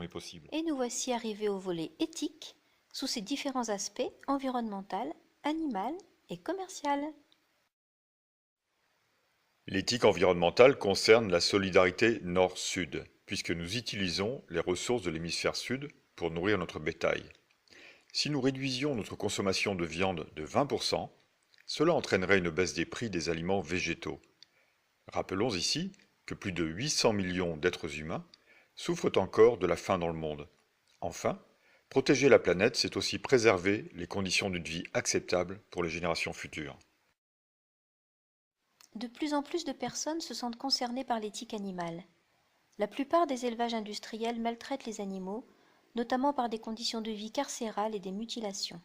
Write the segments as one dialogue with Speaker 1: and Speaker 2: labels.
Speaker 1: est possible.
Speaker 2: Et nous voici arrivés au volet éthique, sous ses différents aspects environnemental, animal et commercial.
Speaker 1: L'éthique environnementale concerne la solidarité nord-sud, puisque nous utilisons les ressources de l'hémisphère sud pour nourrir notre bétail. Si nous réduisions notre consommation de viande de 20%, cela entraînerait une baisse des prix des aliments végétaux. Rappelons ici que plus de 800 millions d'êtres humains souffrent encore de la faim dans le monde. Enfin, protéger la planète, c'est aussi préserver les conditions d'une vie acceptable pour les générations futures.
Speaker 2: De plus en plus de personnes se sentent concernées par l'éthique animale. La plupart des élevages industriels maltraitent les animaux, notamment par des conditions de vie carcérales et des mutilations.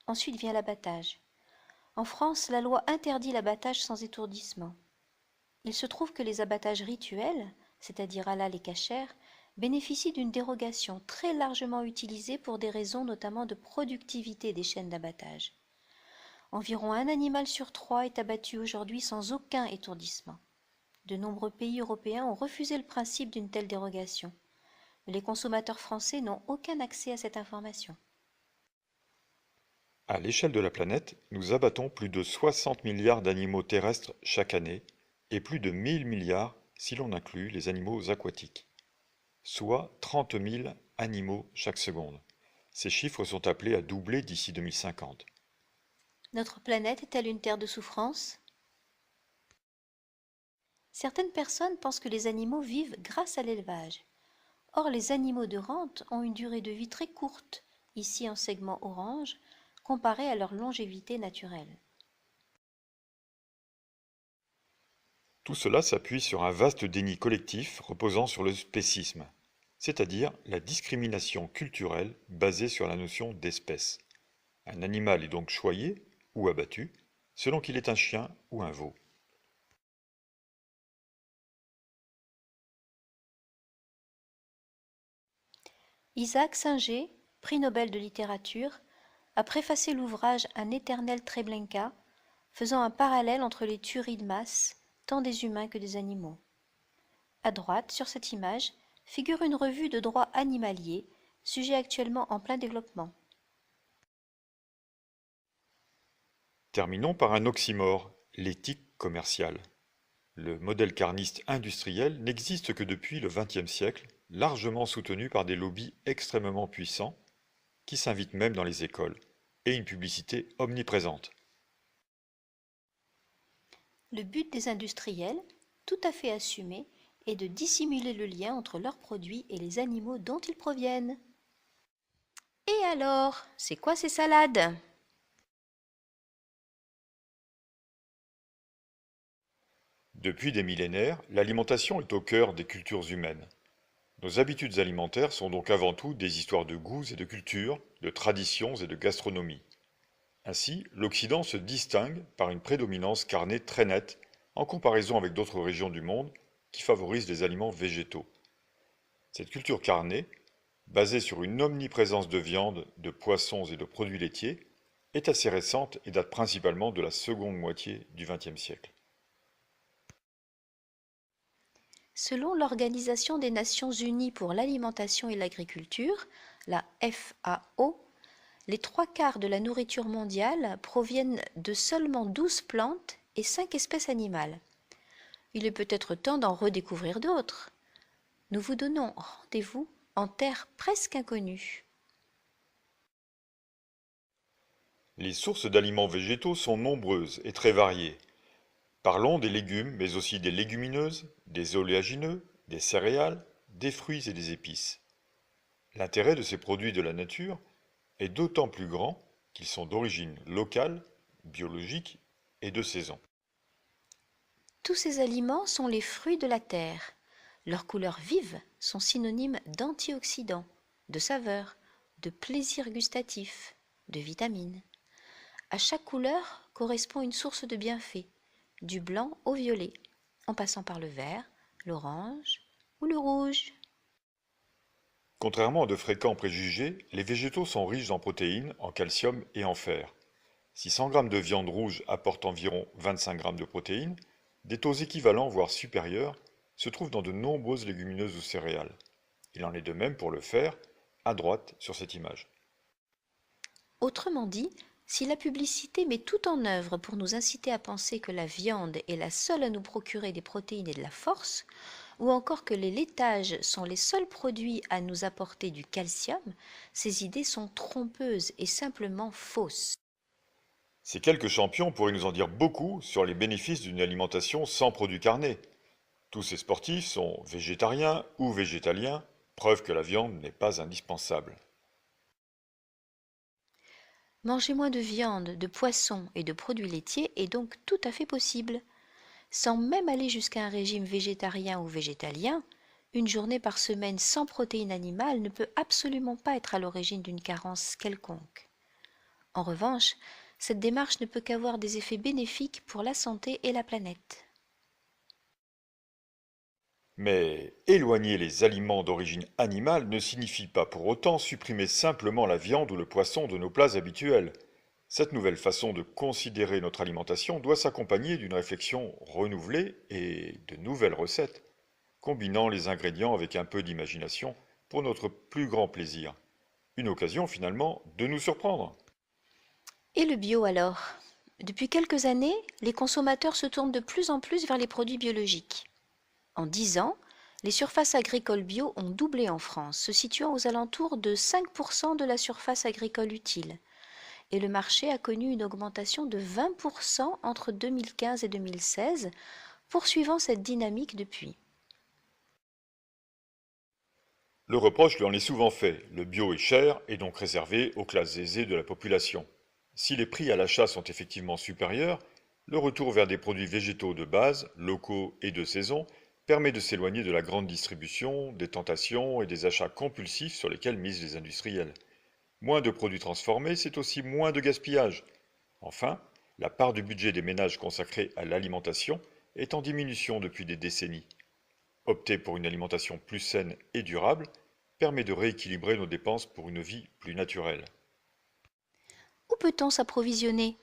Speaker 2: Ensuite vient l'abattage. En France, la loi interdit l'abattage sans étourdissement. Il se trouve que les abattages rituels, c'est-à-dire halal et kasher, bénéficient d'une dérogation très largement utilisée pour des raisons notamment de productivité des chaînes d'abattage. Environ un animal sur 3 est abattu aujourd'hui sans aucun étourdissement. De nombreux pays européens ont refusé le principe d'une telle dérogation. Les consommateurs français n'ont aucun accès à cette information.
Speaker 1: À l'échelle de la planète, nous abattons plus de 60 milliards d'animaux terrestres chaque année et plus de 1000 milliards si l'on inclut les animaux aquatiques, soit 30 000 animaux chaque seconde. Ces chiffres sont appelés à doubler d'ici 2050.
Speaker 2: Notre planète est-elle une terre de souffrance? Certaines personnes pensent que les animaux vivent grâce à l'élevage. Or, les animaux de rente ont une durée de vie très courte, ici en segment orange, comparée à leur longévité naturelle.
Speaker 1: Tout cela s'appuie sur un vaste déni collectif reposant sur le spécisme, c'est-à-dire la discrimination culturelle basée sur la notion d'espèce. Un animal est donc choyé ou abattu selon qu'il est un chien ou un veau.
Speaker 2: Isaac Singer, prix Nobel de littérature, a préfacé l'ouvrage Un éternel Treblinka, faisant un parallèle entre les tueries de masse, tant des humains que des animaux. À droite, sur cette image, figure une revue de droit animalier, sujet actuellement en plein développement.
Speaker 1: Terminons par un oxymore, l'éthique commerciale. Le modèle carniste industriel n'existe que depuis le XXe siècle, largement soutenu par des lobbies extrêmement puissants, qui s'invitent même dans les écoles, et une publicité omniprésente.
Speaker 2: Le but des industriels, tout à fait assumé, est de dissimuler le lien entre leurs produits et les animaux dont ils proviennent. Et alors, c'est quoi ces salades?
Speaker 1: Depuis des millénaires, l'alimentation est au cœur des cultures humaines. Nos habitudes alimentaires sont donc avant tout des histoires de goûts et de culture, de traditions et de gastronomie. Ainsi, l'Occident se distingue par une prédominance carnée très nette en comparaison avec d'autres régions du monde qui favorisent les aliments végétaux. Cette culture carnée, basée sur une omniprésence de viande, de poissons et de produits laitiers, est assez récente et date principalement de la seconde moitié du XXe siècle.
Speaker 2: Selon l'Organisation des Nations Unies pour l'alimentation et l'agriculture, la FAO, les 3/4 de la nourriture mondiale proviennent de seulement 12 plantes et 5 espèces animales. Il est peut-être temps d'en redécouvrir d'autres. Nous vous donnons rendez-vous en terre presque inconnue.
Speaker 1: Les sources d'aliments végétaux sont nombreuses et très variées. Parlons des légumes, mais aussi des légumineuses, des oléagineux, des céréales, des fruits et des épices. L'intérêt de ces produits de la nature est d'autant plus grand qu'ils sont d'origine locale, biologique et de saison.
Speaker 2: Tous ces aliments sont les fruits de la terre. Leurs couleurs vives sont synonymes d'antioxydants, de saveurs, de plaisir gustatif, de vitamines. À chaque couleur correspond une source de bienfait, du blanc au violet, en passant par le vert, l'orange ou le rouge.
Speaker 1: Contrairement à de fréquents préjugés, les végétaux sont riches en protéines, en calcium et en fer. Si 100 g de viande rouge apportent environ 25 g de protéines, des taux équivalents voire supérieurs se trouvent dans de nombreuses légumineuses ou céréales. Il en est de même pour le fer, à droite sur cette image.
Speaker 2: Autrement dit, si la publicité met tout en œuvre pour nous inciter à penser que la viande est la seule à nous procurer des protéines et de la force, ou encore que les laitages sont les seuls produits à nous apporter du calcium, ces idées sont trompeuses et simplement fausses.
Speaker 1: Ces quelques champions pourraient nous en dire beaucoup sur les bénéfices d'une alimentation sans produits carnés. Tous ces sportifs sont végétariens ou végétaliens, preuve que la viande n'est pas indispensable.
Speaker 2: Manger moins de viande, de poisson et de produits laitiers est donc tout à fait possible. Sans même aller jusqu'à un régime végétarien ou végétalien, une journée par semaine sans protéines animales ne peut absolument pas être à l'origine d'une carence quelconque. En revanche, cette démarche ne peut qu'avoir des effets bénéfiques pour la santé et la planète.
Speaker 1: Mais éloigner les aliments d'origine animale ne signifie pas pour autant supprimer simplement la viande ou le poisson de nos plats habituels. Cette nouvelle façon de considérer notre alimentation doit s'accompagner d'une réflexion renouvelée et de nouvelles recettes, combinant les ingrédients avec un peu d'imagination pour notre plus grand plaisir. Une occasion finalement de nous surprendre.
Speaker 2: Et le bio alors? Depuis quelques années, les consommateurs se tournent de plus en plus vers les produits biologiques. En 10 ans, les surfaces agricoles bio ont doublé en France, se situant aux alentours de 5% de la surface agricole utile. Et le marché a connu une augmentation de 20% entre 2015 et 2016, poursuivant cette dynamique depuis.
Speaker 1: Le reproche lui en est souvent fait, le bio est cher et donc réservé aux classes aisées de la population. Si les prix à l'achat sont effectivement supérieurs, le retour vers des produits végétaux de base, locaux et de saison, permet de s'éloigner de la grande distribution, des tentations et des achats compulsifs sur lesquels misent les industriels. Moins de produits transformés, c'est aussi moins de gaspillage. Enfin, la part du budget des ménages consacrée à l'alimentation est en diminution depuis des décennies. Opter pour une alimentation plus saine et durable permet de rééquilibrer nos dépenses pour une vie plus naturelle.
Speaker 2: Où peut-on s'approvisionner?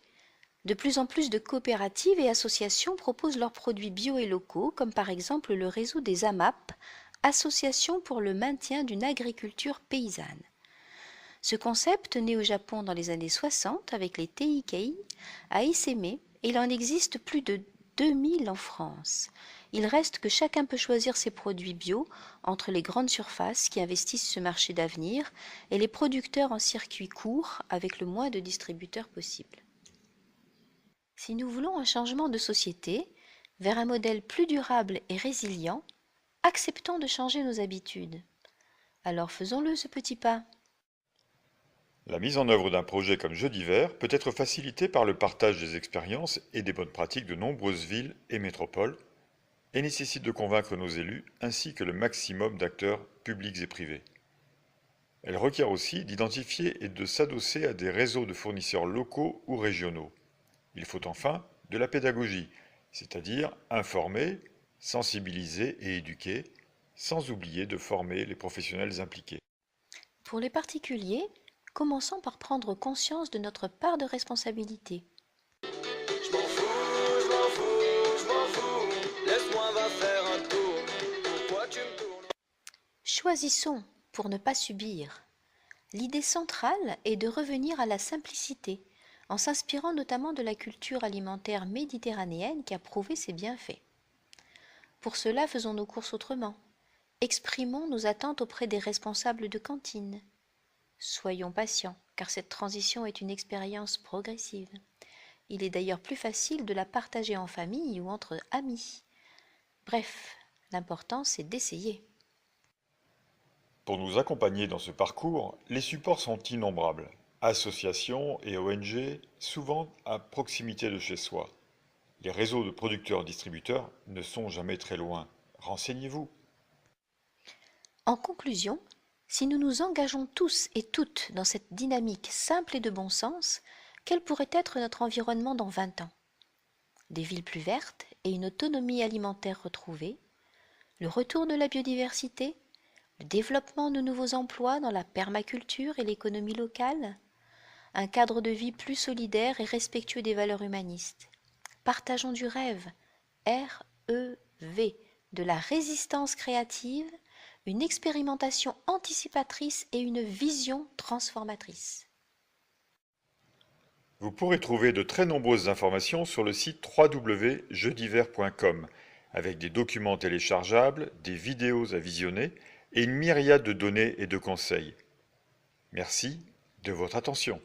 Speaker 2: De plus en plus de coopératives et associations proposent leurs produits bio et locaux, comme par exemple le réseau des AMAP, Association pour le maintien d'une agriculture paysanne. Ce concept, né au Japon dans les années 60 avec les TIKI, a essaimé et il en existe plus de 2000 en France. Il reste que chacun peut choisir ses produits bio entre les grandes surfaces qui investissent ce marché d'avenir et les producteurs en circuit court avec le moins de distributeurs possible. Si nous voulons un changement de société vers un modèle plus durable et résilient, acceptons de changer nos habitudes. Alors faisons-le ce petit pas.
Speaker 1: La mise en œuvre d'un projet comme Jeux d'hiver peut être facilitée par le partage des expériences et des bonnes pratiques de nombreuses villes et métropoles et nécessite de convaincre nos élus ainsi que le maximum d'acteurs publics et privés. Elle requiert aussi d'identifier et de s'adosser à des réseaux de fournisseurs locaux ou régionaux. Il faut enfin de la pédagogie, c'est-à-dire informer, sensibiliser et éduquer, sans oublier de former les professionnels impliqués.
Speaker 2: Pour les particuliers, commençons par prendre conscience de notre part de responsabilité.
Speaker 3: Je m'en fous, je m'en fous, je m'en fous. Laisse-moi va faire un tour. Pourquoi tu me tournes?
Speaker 2: Choisissons pour ne pas subir. L'idée centrale est de revenir à la simplicité, en s'inspirant notamment de la culture alimentaire méditerranéenne qui a prouvé ses bienfaits. Pour cela, faisons nos courses autrement. Exprimons nos attentes auprès des responsables de cantine. Soyons patients, car cette transition est une expérience progressive. Il est d'ailleurs plus facile de la partager en famille ou entre amis. Bref, l'important c'est d'essayer.
Speaker 1: Pour nous accompagner dans ce parcours, les supports sont innombrables. Associations et ONG, souvent à proximité de chez soi. Les réseaux de producteurs-distributeurs ne sont jamais très loin. Renseignez-vous.
Speaker 2: En conclusion, si nous nous engageons tous et toutes dans cette dynamique simple et de bon sens, quel pourrait être notre environnement dans 20 ans? Des villes plus vertes et une autonomie alimentaire retrouvée, le retour de la biodiversité, le développement de nouveaux emplois dans la permaculture et l'économie locale, un cadre de vie plus solidaire et respectueux des valeurs humanistes. Partageons du rêve, R-E-V, de la résistance créative, une expérimentation anticipatrice et une vision transformatrice.
Speaker 1: Vous pourrez trouver de très nombreuses informations sur le site www.jeudivers.com avec des documents téléchargeables, des vidéos à visionner et une myriade de données et de conseils. Merci de votre attention.